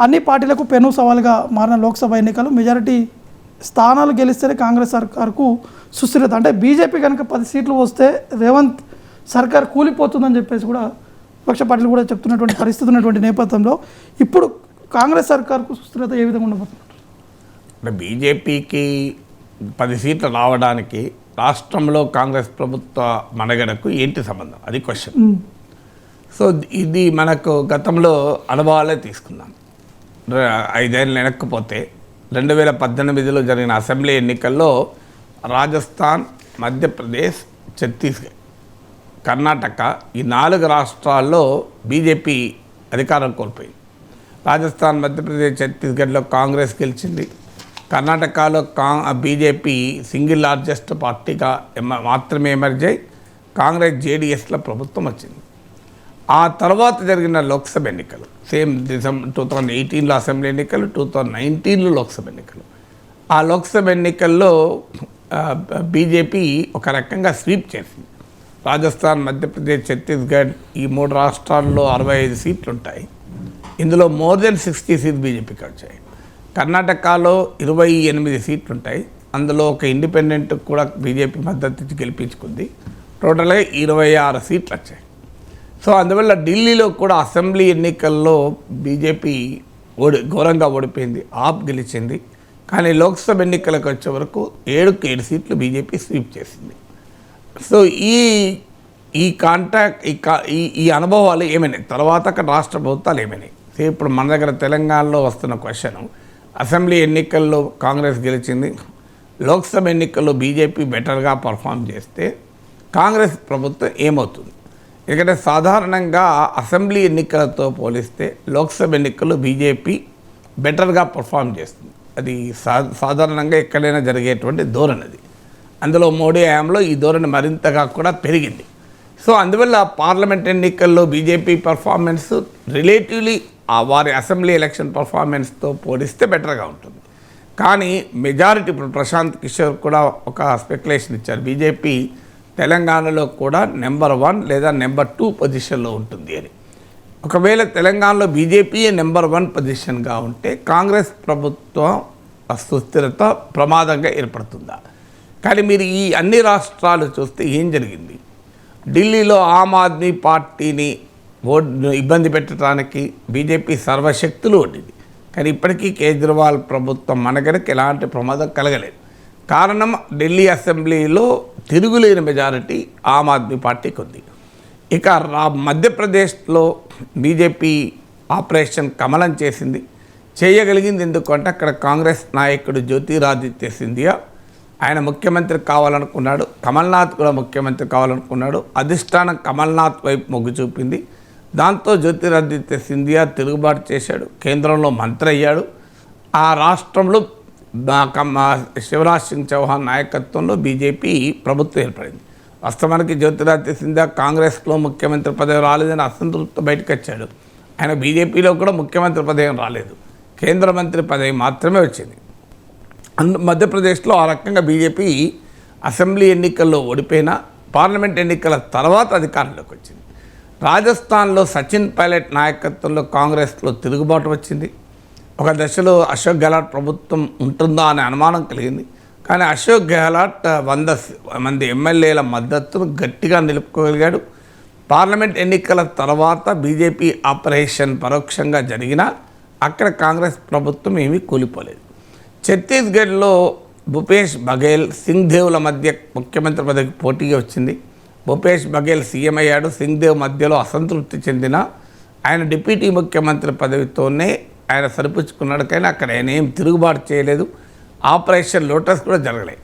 అన్ని పార్టీలకు పెను సవాల్గా మారిన లోక్సభ ఎన్నికలు మెజారిటీ స్థానాలు గెలిస్తేనే కాంగ్రెస్ సర్కార్కు సుస్థిరత. అంటే బీజేపీ కనుక 10 సీట్లు వస్తే రేవంత్ సర్కార్ కూలిపోతుందని చెప్పేసి కూడా విపక్ష పార్టీలు కూడా చెప్తున్నటువంటి పరిస్థితి ఉన్నటువంటి నేపథ్యంలో ఇప్పుడు కాంగ్రెస్ సర్కార్కు సుస్థిరత ఏ విధంగా ఉండబోతున్నారు? అంటే బీజేపీకి 10 సీట్లు రావడానికి రాష్ట్రంలో కాంగ్రెస్ ప్రభుత్వ మనుగడకు ఏంటి సంబంధం, అది క్వశ్చన్. సో ఇది మనకు గతంలో అనుభవాలే తీసుకుందాం. 5 ఏళ్ళు వెనక్కిపోతే 2018లో జరిగిన అసెంబ్లీ ఎన్నికల్లో రాజస్థాన్, మధ్యప్రదేశ్, ఛత్తీస్గఢ్, కర్ణాటక ఈ 4 రాష్ట్రాల్లో బీజేపీ అధికారం కోల్పోయింది. రాజస్థాన్, మధ్యప్రదేశ్, ఛత్తీస్గఢ్లో కాంగ్రెస్ గెలిచింది. కర్ణాటకలో బీజేపీ సింగిల్ లార్జెస్ట్ పార్టీగా మాత్రమే ఎమర్జ్ అయ్యి కాంగ్రెస్ జేడీఎస్ల ప్రభుత్వం వచ్చింది. ఆ తర్వాత జరిగిన లోక్సభ ఎన్నికలు సేమ్ 2018లో అసెంబ్లీ ఎన్నికలు, 2019లో లోక్సభ ఎన్నికలు. ఆ లోక్సభ ఎన్నికల్లో బీజేపీ ఒక రకంగా స్వీప్ చేసింది. రాజస్థాన్, మధ్యప్రదేశ్, ఛత్తీస్గఢ్ ఈ 3 రాష్ట్రాల్లో 65 సీట్లు ఉంటాయి. ఇందులో మోర్ దెన్ 60 సీట్లు బీజేపీకి వచ్చాయి. కర్ణాటకలో 28 సీట్లు ఉంటాయి. అందులో ఒక ఇండిపెండెంట్ కూడా బీజేపీ మద్దతు ఇచ్చి గెలిపించుకుంది. టోటల్గా 26 సీట్లు వచ్చాయి. సో అందువల్ల ఢిల్లీలో కూడా అసెంబ్లీ ఎన్నికల్లో బీజేపీ ఘోరంగా ఓడిపోయింది, ఆప్ గెలిచింది. కానీ లోక్సభ ఎన్నికలకు వచ్చే వరకు 7కు 7 సీట్లు బీజేపీ స్వీప్ చేసింది. సో ఈ అనుభవాలు ఏమైనాయి, తర్వాత అక్కడ రాష్ట్ర ప్రభుత్వాలు ఏమైనాయి. సో ఇప్పుడు మన దగ్గర తెలంగాణలో వస్తున్న క్వశ్చన్, అసెంబ్లీ ఎన్నికల్లో కాంగ్రెస్ గెలిచింది, లోక్సభ ఎన్నికల్లో బీజేపీ బెటర్గా పర్ఫామ్ చేస్తే కాంగ్రెస్ ప్రభుత్వం ఏమవుతుంది? ఎందుకంటే సాధారణంగా అసెంబ్లీ ఎన్నికలతో పోలిస్తే లోక్సభ ఎన్నికల్లో బీజేపీ బెటర్గా పర్ఫామ్ చేస్తుంది. అది సాధారణంగా ఎక్కడైనా జరిగేటువంటి ధోరణి అది. అందులో మోడీ హయాంలో ఈ ధోరణి మరింతగా కూడా పెరిగింది. సో అందువల్ల పార్లమెంట్ ఎన్నికల్లో బీజేపీ పర్ఫార్మెన్స్ రిలేటివ్లీ వారి అసెంబ్లీ ఎలక్షన్ పర్ఫార్మెన్స్తో పోలిస్తే బెటర్గా ఉంటుంది. కానీ మెజారిటీ ఇప్పుడు ప్రశాంత్ కిషోర్ కూడా ఒక స్పెక్యులేషన్ ఇచ్చారు, బీజేపీ తెలంగాణలో కూడా నెంబర్ 1 లేదా నెంబర్ 2 పొజిషన్లో ఉంటుంది అని. ఒకవేళ తెలంగాణలో బీజేపీ నెంబర్ 1 పొజిషన్గా ఉంటే కాంగ్రెస్ ప్రభుత్వం సుస్థిరత ప్రమాదంగా ఏర్పడుతుందా? కానీ మీరు ఈ అన్ని రాష్ట్రాలు చూస్తే ఏం జరిగింది? ఢిల్లీలో ఆమ్ ఆద్మీ పార్టీని ఇబ్బంది పెట్టడానికి బీజేపీ సర్వశక్తులు ఒడ్డింది. కానీ ఇప్పటికీ కేజ్రీవాల్ ప్రభుత్వం మనగడకి ఎలాంటి ప్రమాదం కలగలేదు. కారణం ఢిల్లీ అసెంబ్లీలో తిరుగులేని మెజారిటీ ఆమ్ ఆద్మీ పార్టీకి ఉంది. ఇక మధ్యప్రదేశ్లో బీజేపీ ఆపరేషన్ కమలం చేసింది, చేయగలిగింది. ఎందుకంటే అక్కడ కాంగ్రెస్ నాయకుడు జ్యోతిరాదిత్య సింధియా ఆయన ముఖ్యమంత్రి కావాలనుకున్నాడు, కమల్నాథ్ కూడా ముఖ్యమంత్రి కావాలనుకున్నాడు. అధిష్టానం కమల్నాథ్ వైపు మొగ్గు చూపింది. దాంతో జ్యోతిరాదిత్య సింధియా తిరుగుబాటు చేశాడు, కేంద్రంలో మంత్రి అయ్యాడు. ఆ రాష్ట్రంలో శివరాజ్ సింగ్ చౌహాన్ నాయకత్వంలో బీజేపీ ప్రభుత్వం ఏర్పడింది. వాస్తవానికి జ్యోతిరాదిత్య సింధియా కాంగ్రెస్లో ముఖ్యమంత్రి పదవి రాలేదని అసంతృప్తి బయటకు వచ్చాడు. ఆయన బీజేపీలో కూడా ముఖ్యమంత్రి పదవి రాలేదు, కేంద్ర మంత్రి పదవి మాత్రమే వచ్చింది. మధ్యప్రదేశ్లో ఆ రకంగా బీజేపీ అసెంబ్లీ ఎన్నికల్లో ఓడిపోయినా పార్లమెంట్ ఎన్నికల తర్వాత అధికారంలోకి వచ్చింది. రాజస్థాన్లో సచిన్ పైలట్ నాయకత్వంలో కాంగ్రెస్లో తిరుగుబాటు వచ్చింది. ఒక దశలో అశోక్ గెహ్లాట్ ప్రభుత్వం ఉంటుందా అనే అనుమానం కలిగింది. కానీ అశోక్ గెహ్లాట్ 100 మంది ఎమ్మెల్యేల మద్దతును గట్టిగా నిలుపుకోగలిగాడు. పార్లమెంట్ ఎన్నికల తర్వాత బీజేపీ ఆపరేషన్ పరోక్షంగా జరిగినా అక్కడ కాంగ్రెస్ ప్రభుత్వం ఏమీ కూలిపోలేదు. ఛత్తీస్గఢ్లో భూపేష్ బఘేల్, సింగ్దేవ్ల మధ్య ముఖ్యమంత్రి పదవికి పోటీగా వచ్చింది. భూపేష్ బఘేల్ సీఎం అయ్యాడు. సింగ్దేవ్ మధ్యలో అసంతృప్తి చెందిన ఆయన డిప్యూటీ ముఖ్యమంత్రి పదవితోనే ఆయన సరిపుచ్చుకున్నాడు. కానీ అక్కడ ఆయన ఏం తిరుగుబాటు చేయలేదు. ఆపరేషన్ లోటస్ కూడా జరగలేదు.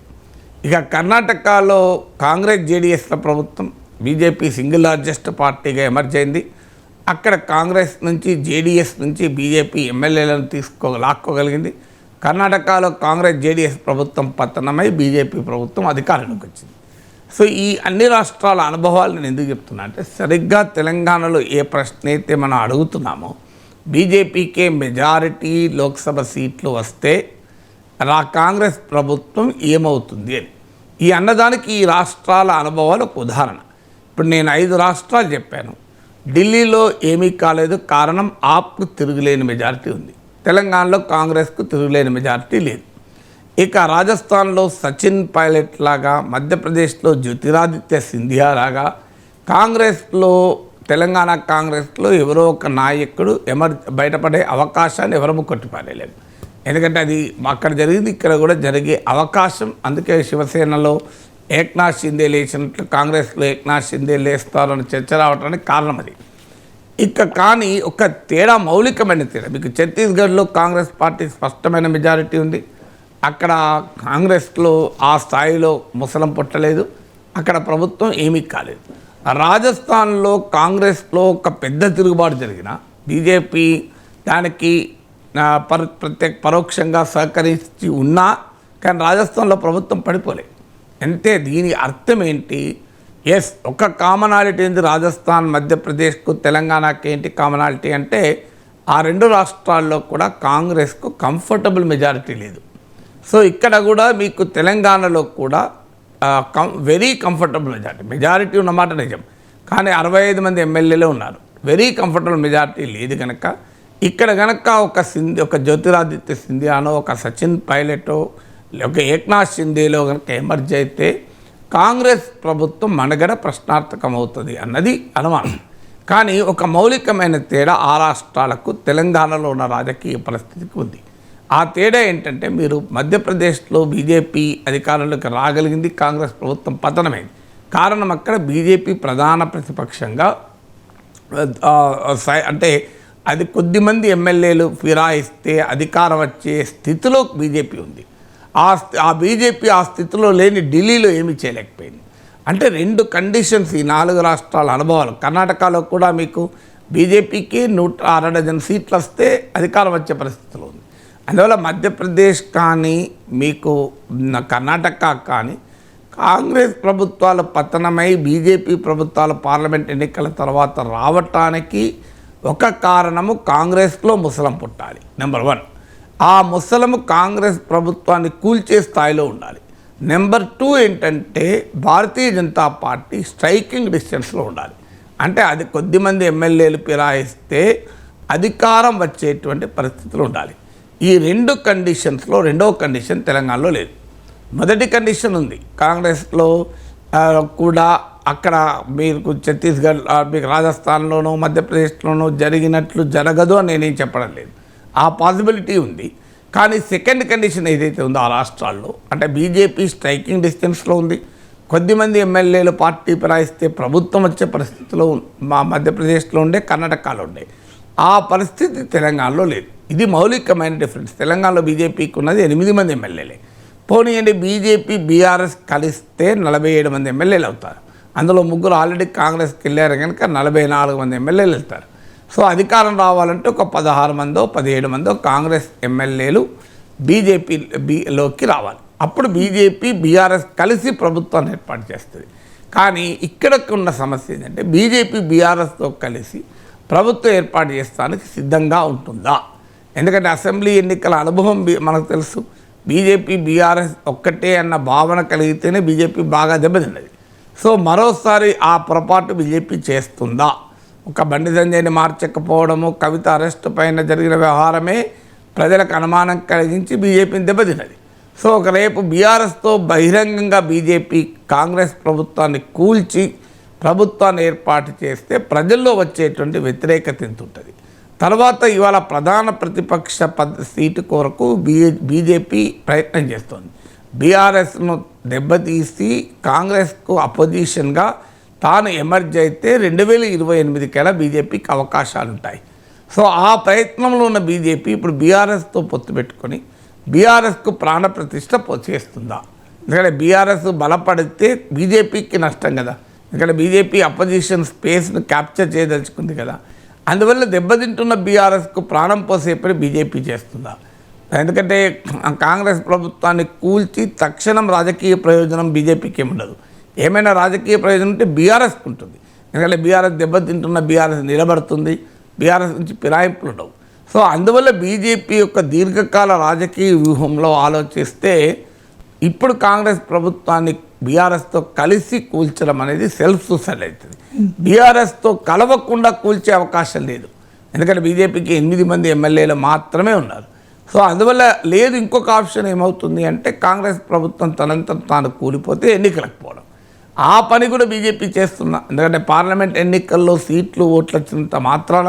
ఇక కర్ణాటకలో కాంగ్రెస్ జేడీఎస్ల ప్రభుత్వం, బీజేపీ సింగిల్ లార్జెస్ట్ పార్టీగా ఎమర్జ్ అయింది. అక్కడ కాంగ్రెస్ నుంచి జేడీఎస్ నుంచి బీజేపీ ఎమ్మెల్యేలను లాక్కోగలిగింది. కర్ణాటకలో కాంగ్రెస్ జేడీఎస్ ప్రభుత్వం పతనమై బీజేపీ ప్రభుత్వం అధికారంలోకి వచ్చింది. సో ఈ అన్ని రాష్ట్రాల అనుభవాలు నేను ఎందుకు చెప్తున్నా అంటే, సరిగ్గా తెలంగాణలో ఏ ప్రశ్న అయితే మనం అడుగుతున్నామో బీజేపీకే మెజారిటీ లోక్సభ సీట్లు వస్తే కాంగ్రెస్ ప్రభుత్వం ఏమవుతుంది అని ఈ అన్నదానికి ఈ రాష్ట్రాల అనుభవాలు ఒక ఉదాహరణ. ఇప్పుడు నేను 5 రాష్ట్రాలు చెప్పాను. ఢిల్లీలో ఏమీ కాలేదు, కారణం ఆప్కు తిరుగులేని మెజారిటీ ఉంది. తెలంగాణలో కాంగ్రెస్కు తిరుగులేని మెజారిటీ లేదు. ఇక రాజస్థాన్లో సచిన్ పైలట్ లాగా, మధ్యప్రదేశ్లో జ్యోతిరాదిత్య సింధియా లాగా, కాంగ్రెస్లో తెలంగాణ కాంగ్రెస్లో ఎవరో ఒక నాయకుడు బయటపడే అవకాశాన్ని ఎవరము కొట్టిపారేయలేము. ఎందుకంటే అది అక్కడ జరిగింది, ఇక్కడ కూడా జరిగే అవకాశం. అందుకే శివసేనలో ఏక్నాథ్ షిందే లేచినట్లు కాంగ్రెస్లో ఏక్నాథ్ షిందే లేస్తారని చర్చ రావడానికి కారణం అది. ఇక కానీ ఒక తేడా, మౌలికమైన తేడా, మీకు ఛత్తీస్గఢ్లో కాంగ్రెస్ పార్టీ స్పష్టమైన మెజారిటీ ఉంది. అక్కడ కాంగ్రెస్లో ఆ స్థాయిలో ముసలం పుట్టలేదు, అక్కడ ప్రభుత్వం ఏమీ కాలేదు. రాజస్థాన్లో కాంగ్రెస్లో ఒక పెద్ద తిరుగుబాటు జరిగిన బీజేపీ దానికి పరోక్షంగా సహకరించి ఉన్నా కానీ రాజస్థాన్లో ప్రభుత్వం పడిపోలేదు. అంతే. దీని అర్థం ఏంటి? ఎస్, ఒక కామనాలిటీ ఉంది రాజస్థాన్ మధ్యప్రదేశ్కు తెలంగాణకి. ఏంటి కామనాలిటీ అంటే ఆ రెండు రాష్ట్రాల్లో కూడా కాంగ్రెస్కు కంఫర్టబుల్ మెజారిటీ లేదు. సో ఇక్కడ కూడా మీకు తెలంగాణలో కూడా వెరీ కంఫర్టబుల్ మెజారిటీ ఉన్నమాట నిజం, కానీ 65 మంది ఎమ్మెల్యేలే ఉన్నారు. వెరీ కంఫర్టబుల్ మెజారిటీ లేదు కనుక ఇక్కడ కనుక ఒక జ్యోతిరాదిత్య సింధియానో, ఒక సచిన్ పైలటో, ఒక ఏక్నాథ్ షిందేలో కనుక ఎమర్జ్ అయితే కాంగ్రెస్ ప్రభుత్వం మనుగడ ప్రశ్నార్థకం అవుతుంది అన్నది అనుమానం. కానీ ఒక మౌలికమైన తేడా ఆ రాష్ట్రాలకు తెలంగాణలో ఉన్న రాజకీయ పరిస్థితికి ఉంది. ఆ తేడా ఏంటంటే, మీరు మధ్యప్రదేశ్లో బీజేపీ అధికారంలోకి రాగలిగింది, కాంగ్రెస్ ప్రభుత్వం పతనమైంది. కారణం అక్కడ బీజేపీ ప్రధాన ప్రతిపక్షంగా అంటే అది కొద్దిమంది ఎమ్మెల్యేలు ఫిరాయిస్తే అధికారం వచ్చే స్థితిలో బీజేపీ ఉంది. ఆ బీజేపీ ఆ స్థితిలో లేని ఢిల్లీలో ఏమీ చేయలేకపోయింది. అంటే రెండు కండిషన్స్ ఈ 4 రాష్ట్రాల అనుభవాలు. కర్ణాటకలో కూడా మీకు బీజేపీకి 160 డజన్ సీట్లు వస్తే అధికారం వచ్చే పరిస్థితిలో ఉంది. అందువల్ల మధ్యప్రదేశ్ కానీ మీకు కర్ణాటక కానీ కాంగ్రెస్ ప్రభుత్వాలు పతనమై బీజేపీ ప్రభుత్వాలు పార్లమెంట్ ఎన్నికల తర్వాత రావటానికి ఒక కారణము కాంగ్రెస్లో ముసలం పుట్టాలి. నెంబర్ 1, ఆ ముసలము కాంగ్రెస్ ప్రభుత్వాన్ని కూల్చే స్థాయిలో ఉండాలి. నెంబర్ 2 ఏంటంటే భారతీయ జనతా పార్టీ స్ట్రైకింగ్ డిస్టెన్స్లో ఉండాలి. అంటే అది కొద్దిమంది ఎమ్మెల్యేలు ఫిరాయిస్తే అధికారం వచ్చేటువంటి పరిస్థితులు ఉండాలి. ఈ 2 కండిషన్స్లో రెండవ కండిషన్ తెలంగాణలో లేదు. మొదటి కండిషన్ ఉంది కాంగ్రెస్లో కూడా. అక్కడ మీకు ఛత్తీస్గఢ్, మీకు రాజస్థాన్లోనూ మధ్యప్రదేశ్లోనూ జరిగినట్లు జరగదు అని నేనేం చెప్పడం లేదు, ఆ పాసిబిలిటీ ఉంది. కానీ సెకండ్ కండిషన్ ఏదైతే ఉందో ఆ రాష్ట్రాల్లో, అంటే బీజేపీ స్ట్రైకింగ్ డిస్టెన్స్లో ఉంది, కొద్దిమంది ఎమ్మెల్యేలు పార్టీ ఫిరాయిస్తే ప్రభుత్వం వచ్చే పరిస్థితిలో మా మధ్యప్రదేశ్లో ఉండే, కర్ణాటకలో ఉండే. ఆ పరిస్థితి తెలంగాణలో లేదు. ఇది మౌలికమైన డిఫరెన్స్. తెలంగాణలో బీజేపీకి ఉన్నది 8 మంది ఎమ్మెల్యేలే. పోనీయండి, బీజేపీ బీఆర్ఎస్ కలిస్తే 47 మంది ఎమ్మెల్యేలు అవుతారు. అందులో 3 ఆల్రెడీ కాంగ్రెస్కి వెళ్ళారు కనుక 44 మంది ఎమ్మెల్యేలు వెళ్తారు. సో అధికారం రావాలంటే ఒక 16 మందో 17 మందో కాంగ్రెస్ ఎమ్మెల్యేలు బీజేపీలోకి రావాలి. అప్పుడు బీజేపీ బీఆర్ఎస్ కలిసి ప్రభుత్వాన్ని ఏర్పాటు చేస్తుంది. కానీ ఇక్కడికి ఉన్న సమస్య ఏంటంటే, బీజేపీ బీఆర్ఎస్తో కలిసి ప్రభుత్వం ఏర్పాటు చేస్తానికి సిద్ధంగా ఉంటుందా? ఎందుకంటే అసెంబ్లీ ఎన్నికల అనుభవం మనకు తెలుసు. బీజేపీ బీఆర్ఎస్ ఒక్కటే అన్న భావన కలిగితేనే బీజేపీ బాగా దెబ్బతిన్నది. సో మరోసారి ఆ పొరపాటు బీజేపీ చేస్తుందా? ఒక బండి సంజయ్ని మార్చకపోవడము, కవిత అరెస్ట్ పైన జరిగిన వ్యవహారమే ప్రజలకు అనుమానం కలిగించి బీజేపీని దెబ్బతిన్నది. సో ఒక రేపు బీఆర్ఎస్తో బహిరంగంగా బీజేపీ కాంగ్రెస్ ప్రభుత్వాన్ని కూల్చి ప్రభుత్వాన్ని ఏర్పాటు చేస్తే ప్రజల్లో వచ్చేటువంటి వ్యతిరేకత ఎంత ఉంటుంది. తర్వాత ఇవాళ ప్రధాన ప్రతిపక్ష సీటు కొరకు బీజేపీ ప్రయత్నం చేస్తోంది. బీఆర్ఎస్ను దెబ్బతీసి కాంగ్రెస్కు అపోజిషన్గా తాను ఎమర్జ్ అయితే 2028 కల్లా బీజేపీకి అవకాశాలు ఉంటాయి. సో ఆ ప్రయత్నంలో ఉన్న బీజేపీ ఇప్పుడు బీఆర్ఎస్తో పొత్తు పెట్టుకొని బీఆర్ఎస్కు ప్రాణప్రతిష్ఠ చేస్తుందా? ఎందుకంటే బీఆర్ఎస్ బలపడితే బీజేపీకి నష్టం కదా. ఎందుకంటే బీజేపీ అపోజిషన్ స్పేస్ను క్యాప్చర్ చేయదలుచుకుంది కదా. అందువల్ల దెబ్బతింటున్న బీఆర్ఎస్కు ప్రాణం పోసే పని బీజేపీ చేస్తుందా? ఎందుకంటే కాంగ్రెస్ ప్రభుత్వాన్ని కూల్చి తక్షణం రాజకీయ ప్రయోజనం బీజేపీకి ఏముండదు. ఏమైనా రాజకీయ ప్రయోజనం ఉంటే బీఆర్ఎస్కి ఉంటుంది. ఎందుకంటే బీఆర్ఎస్ దెబ్బతింటున్న బీఆర్ఎస్ నిలబడుతుంది, బీఆర్ఎస్ నుంచి ఫిరాయింపులు ఉండవు. సో అందువల్ల బీజేపీ యొక్క దీర్ఘకాల రాజకీయ వ్యూహంలో ఆలోచిస్తే ఇప్పుడు కాంగ్రెస్ ప్రభుత్వాన్ని బీఆర్ఎస్తో కలిసి కూల్చడం అనేది సెల్ఫ్ సూసైడ్ అవుతుంది. బీఆర్ఎస్తో కలవకుండా కూల్చే అవకాశం లేదు. ఎందుకంటే బీజేపీకి 8 మంది ఎమ్మెల్యేలు మాత్రమే ఉన్నారు. సో అందువల్ల లేదు, ఇంకొక ఆప్షన్ ఏమవుతుంది అంటే కాంగ్రెస్ ప్రభుత్వం తనంత తాను కూలిపోతే ఎన్నికలకు పోవడం. ఆ పని కూడా బీజేపీ చేస్తున్నా. ఎందుకంటే పార్లమెంట్ ఎన్నికల్లో సీట్లు ఓట్లు వచ్చినంత మాత్రాన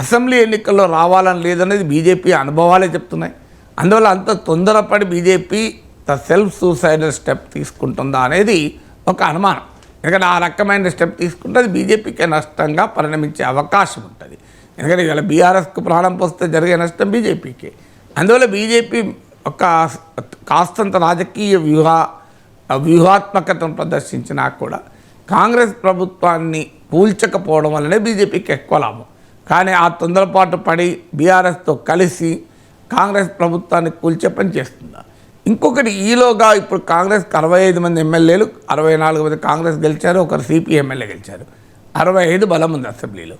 అసెంబ్లీ ఎన్నికల్లో రావాలని లేదనేది బీజేపీ అనుభవాలే చెప్తున్నాయి. అందువల్ల అంత తొందరపడి బీజేపీ సెల్ఫ్ సూసైడల్ స్టెప్ తీసుకుంటుందా అనేది ఒక అనుమానం. ఎందుకంటే ఆ రకమైన స్టెప్ తీసుకుంటే అది బీజేపీకే నష్టంగా పరిణమించే అవకాశం ఉంటుంది. ఎందుకంటే ఇవాళ బీఆర్ఎస్కు ప్రాణం పోస్తే జరిగే నష్టం బీజేపీకి. అందువల్ల బీజేపీ ఒక కాస్తంత రాజకీయ వ్యూహాత్మకతను ప్రదర్శించినా కూడా కాంగ్రెస్ ప్రభుత్వాన్ని కూల్చకపోవడం వల్లనే బీజేపీకి ఎక్కువ లాభం. కానీ ఆ తొందరపాటు పడి బీఆర్ఎస్తో కలిసి కాంగ్రెస్ ప్రభుత్వాన్ని కూల్చే పని చేస్తుందా? ఇంకొకటి, ఈలోగా ఇప్పుడు కాంగ్రెస్కి 65 మంది ఎమ్మెల్యేలు, 64 మంది కాంగ్రెస్ గెలిచారు, ఒకరు సిపి ఎమ్మెల్యే గెలిచారు. 65 బలం ఉంది అసెంబ్లీలో.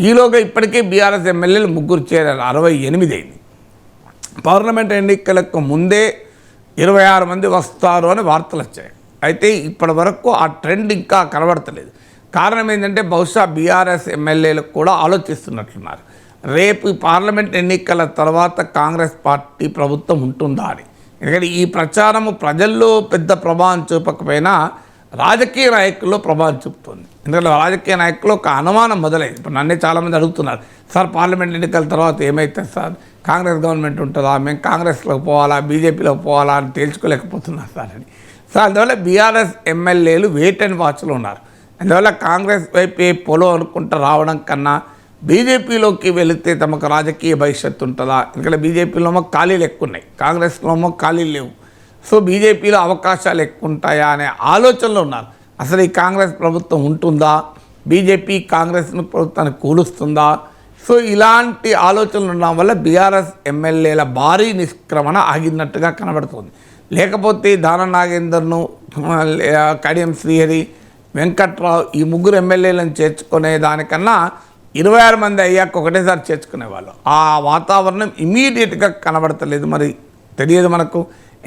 ఈలోగా ఇప్పటికే బీఆర్ఎస్ ఎమ్మెల్యేలు 3 చేరారు, 68 అయింది. పార్లమెంట్ ఎన్నికలకు ముందే 26 మంది వస్తారు అని వార్తలు వచ్చాయి. అయితే ఇప్పటి వరకు ఆ ట్రెండ్ ఇంకా కనబడతలేదు. కారణం ఏంటంటే బహుశా బీఆర్ఎస్ ఎమ్మెల్యేలు కూడా ఆలోచిస్తున్నట్లున్నారు, రేపు పార్లమెంట్ ఎన్నికల తర్వాత కాంగ్రెస్ పార్టీ ప్రభుత్వం ఉంటుందా అని. ఎందుకంటే ఈ ప్రచారము ప్రజల్లో పెద్ద ప్రభావం చూపకపోయినా రాజకీయ నాయకుల్లో ప్రభావం చూపుతుంది. ఎందుకంటే రాజకీయ నాయకుల్లో ఒక అనుమానం మొదలైంది. ఇప్పుడు నన్నే చాలామంది అడుగుతున్నారు, సార్ పార్లమెంట్ ఎన్నికల తర్వాత ఏమవుతుంది సార్, కాంగ్రెస్ గవర్నమెంట్ ఉంటుందా, మేము కాంగ్రెస్లోకి పోవాలా బీజేపీలోకి పోవాలా అని తేల్చుకోలేకపోతున్నారు సార్ అని. సో అందువల్ల బీఆర్ఎస్ ఎమ్మెల్యేలు వెయిట్ అండ్ వాచ్లో ఉన్నారు. అందువల్ల కాంగ్రెస్ వైపు పొలో అనుకుంటూ రావడం కన్నా బీజేపీలోకి వెళితే తమకు రాజకీయ భవిష్యత్తు ఉంటుందా, ఎందుకంటే బీజేపీలో ఖాళీలు ఎక్కువ ఉన్నాయి, కాంగ్రెస్లో ఖాళీలు లేవు. సో బీజేపీలో అవకాశాలు ఎక్కువ ఉంటాయా అనే ఆలోచనలో ఉన్నారు. అసలు ఈ కాంగ్రెస్ ప్రభుత్వం ఉంటుందా, బీజేపీ కాంగ్రెస్ ప్రభుత్వాన్ని కూలుస్తుందా? సో ఇలాంటి ఆలోచనలు ఉండడం వల్ల బీఆర్ఎస్ ఎమ్మెల్యేల భారీ నిష్క్రమణ ఆగినట్టుగా కనబడుతుంది. లేకపోతే దానం నాగేందర్ను, కడియం శ్రీహరి, వెంకట్రావు ఈ 3 ఎమ్మెల్యేలను చేర్చుకునే దానికన్నా 26 మంది అయ్యాక ఒకటేసారి చేర్చుకునేవాళ్ళు. ఆ వాతావరణం ఇమీడియట్గా కనబడతలేదు. మరి తెలియదు మనకు,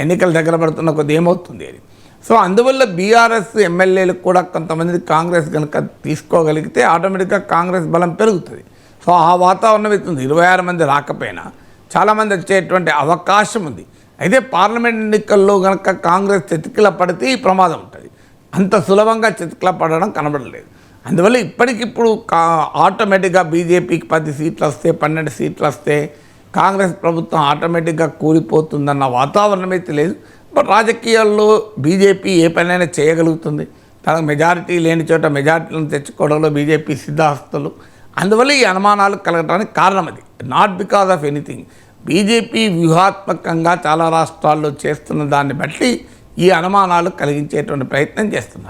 ఎన్నికలు దగ్గర పడుతున్న కొద్ది ఏమవుతుంది అని. సో అందువల్ల బీఆర్ఎస్ ఎమ్మెల్యేలు కూడా కొంతమంది కాంగ్రెస్ కనుక తీసుకోగలిగితే ఆటోమేటిక్గా కాంగ్రెస్ బలం పెరుగుతుంది. సో ఆ వాతావరణం అవుతుంది. 26 మంది రాకపోయినా చాలామంది వచ్చేటువంటి అవకాశం ఉంది. అయితే పార్లమెంట్ ఎన్నికల్లో కనుక కాంగ్రెస్ చతికిల పడితే ఈ ప్రమాదం ఉంటుంది. అంత సులభంగా చతికిల పడడం కనబడలేదు. అందువల్ల ఇప్పటికిప్పుడు ఆటోమేటిక్గా బీజేపీకి 10 సీట్లు వస్తే, 12 సీట్లు వస్తే కాంగ్రెస్ ప్రభుత్వం ఆటోమేటిక్గా కూలిపోతుందన్న వాతావరణం అయితే లేదు. బట్ రాజకీయాల్లో బీజేపీ ఏ పనైనా చేయగలుగుతుంది. తనకు మెజారిటీ లేని చోట మెజారిటీలను తెచ్చుకోవడంలో బీజేపీ సిద్ధాస్తులు. అందువల్ల ఈ అనుమానాలు కలగడానికి కారణం అది, not because of anything. BJP వ్యూహాత్మకంగా చాలా రాష్ట్రాల్లో చేస్తున్న దాన్ని బట్టి ఈ అనుమానాలు కలిగించేటువంటి ప్రయత్నం చేస్తున్నారు.